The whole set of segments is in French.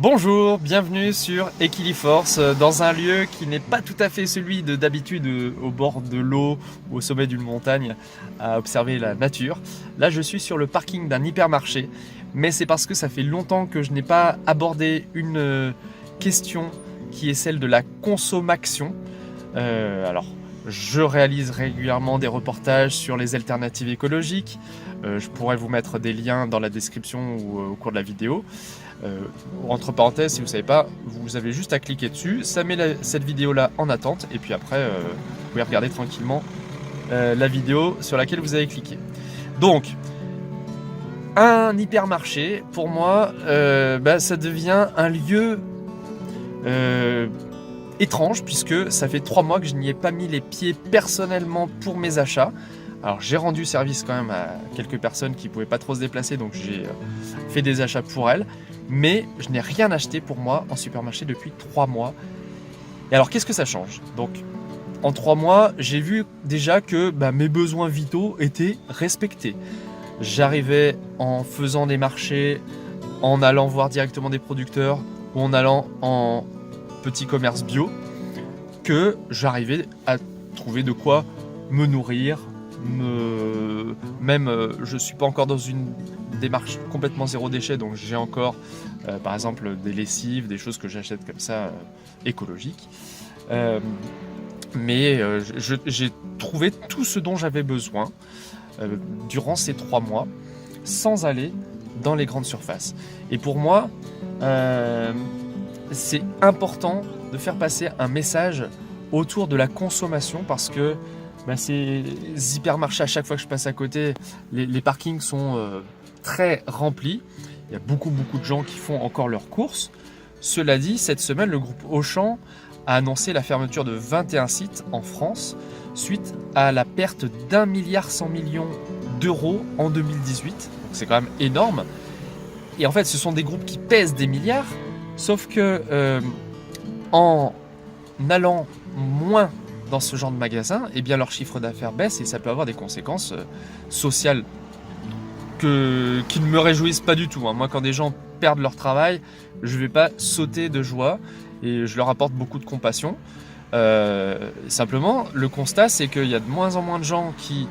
Bonjour, bienvenue sur Equiliforce, dans un lieu qui n'est pas tout à fait celui de d'habitude au bord de l'eau ou au sommet d'une montagne à observer la nature. Là je suis sur le parking d'un hypermarché, mais c'est parce que ça fait longtemps que je n'ai pas abordé une question qui est celle de la consommation. Alors je réalise régulièrement des reportages sur les alternatives écologiques. Je pourrais vous mettre des liens dans la description ou au cours de la vidéo. Entre parenthèses, si vous ne savez pas, vous avez juste à cliquer dessus, ça met cette vidéo là en attente et puis après vous pouvez regarder tranquillement la vidéo sur laquelle vous avez cliqué. Donc un hypermarché pour moi ça devient un lieu étrange puisque ça fait 3 mois que je n'y ai pas mis les pieds personnellement pour mes achats. Alors j'ai rendu service quand même à quelques personnes qui ne pouvaient pas trop se déplacer, donc j'ai fait des achats pour elles, mais je n'ai rien acheté pour moi en supermarché depuis 3 mois. Et alors qu'est-ce que ça change? Donc en 3 mois, j'ai vu déjà que mes besoins vitaux étaient respectés. J'arrivais en faisant des marchés, en allant voir directement des producteurs ou en allant en petit commerce bio, que j'arrivais à trouver de quoi me nourrir. Je suis pas encore dans une démarche complètement zéro déchet, donc j'ai encore par exemple des lessives, des choses que j'achète comme ça écologiques, mais j'ai trouvé tout ce dont j'avais besoin durant ces 3 mois sans aller dans les grandes surfaces. Et pour moi c'est important de faire passer un message autour de la consommation, parce que ces hypermarchés, à chaque fois que je passe à côté, les parkings sont très remplis. Il y a beaucoup de gens qui font encore leurs courses. Cela dit, cette semaine, le groupe Auchan a annoncé la fermeture de 21 sites en France suite à la perte d'1,1 milliard d'euros en 2018. Donc c'est quand même énorme. Et en fait, ce sont des groupes qui pèsent des milliards, sauf que en allant moins dans ce genre de magasin, leur chiffre d'affaires baisse et ça peut avoir des conséquences sociales qui ne me réjouissent pas du tout. Moi, quand des gens perdent leur travail, je ne vais pas sauter de joie et je leur apporte beaucoup de compassion. Simplement, le constat, c'est qu'il y a de moins en moins de gens qui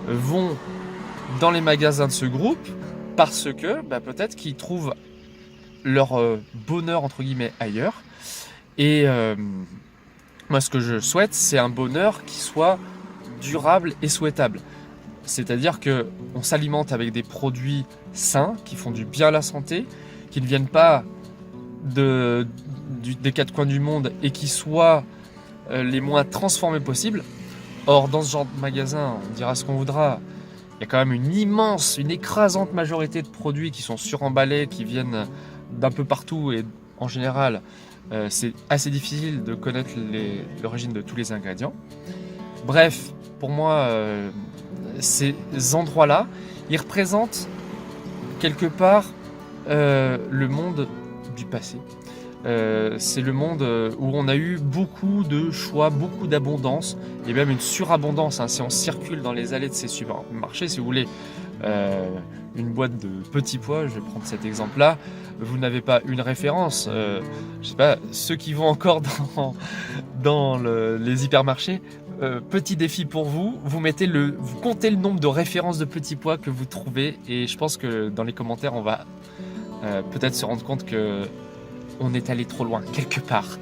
vont dans les magasins de ce groupe parce que peut-être qu'ils trouvent leur bonheur entre guillemets ailleurs. Et moi, ce que je souhaite, c'est un bonheur qui soit durable et souhaitable. C'est-à-dire qu'on s'alimente avec des produits sains, qui font du bien à la santé, qui ne viennent pas des 4 coins du monde et qui soient les moins transformés possibles. Or, dans ce genre de magasin, on dira ce qu'on voudra, il y a quand même une écrasante majorité de produits qui sont suremballés, qui viennent d'un peu partout et en général, c'est assez difficile de connaître l'origine de tous les ingrédients. Bref, pour moi, ces endroits-là, ils représentent quelque part le monde du passé. C'est le monde où on a eu beaucoup de choix, beaucoup d'abondance, et même une surabondance. Si on circule dans les allées de ces supermarchés, si vous voulez une boîte de petits pois, je vais prendre cet exemple-là, vous n'avez pas une référence. Je sais pas, ceux qui vont encore dans les hypermarchés, petit défi pour vous, vous comptez le nombre de références de petits pois que vous trouvez, et je pense que dans les commentaires, on va peut-être se rendre compte que on est allé trop loin quelque part.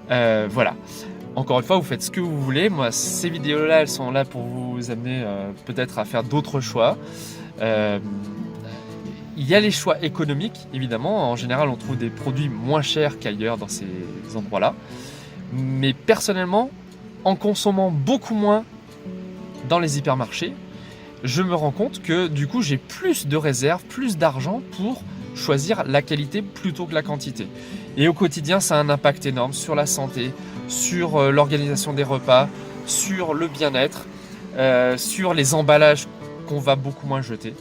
Voilà. Encore une fois, vous faites ce que vous voulez. Moi, ces vidéos-là, elles sont là pour vous amener peut-être à faire d'autres choix. Il y a les choix économiques, évidemment. En général, on trouve des produits moins chers qu'ailleurs dans ces endroits-là. Mais personnellement, en consommant beaucoup moins dans les hypermarchés, je me rends compte que du coup, j'ai plus de réserves, plus d'argent pour choisir la qualité plutôt que la quantité. Et au quotidien, ça a un impact énorme sur la santé, sur l'organisation des repas, sur le bien-être, sur les emballages qu'on va beaucoup moins jeter.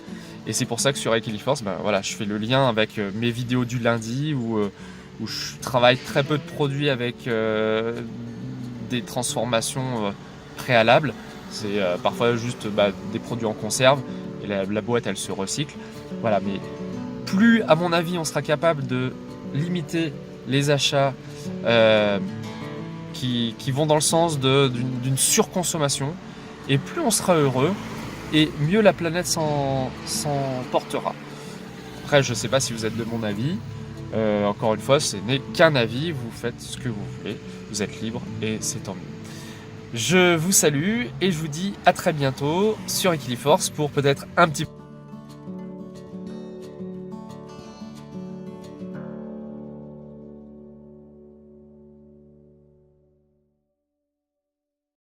Et c'est pour ça que sur Equiliforce, je fais le lien avec mes vidéos du lundi où je travaille très peu de produits avec des transformations préalables. C'est parfois juste des produits en conserve et la boîte elle se recycle. Voilà, mais plus à mon avis on sera capable de limiter les achats qui vont dans le sens d'une surconsommation, et plus on sera heureux, et mieux la planète s'en portera. Après, je ne sais pas si vous êtes de mon avis. Encore une fois, ce n'est qu'un avis, vous faites ce que vous voulez, vous êtes libre et c'est tant mieux. Je vous salue et je vous dis à très bientôt sur Equiliforce pour peut-être un petit peu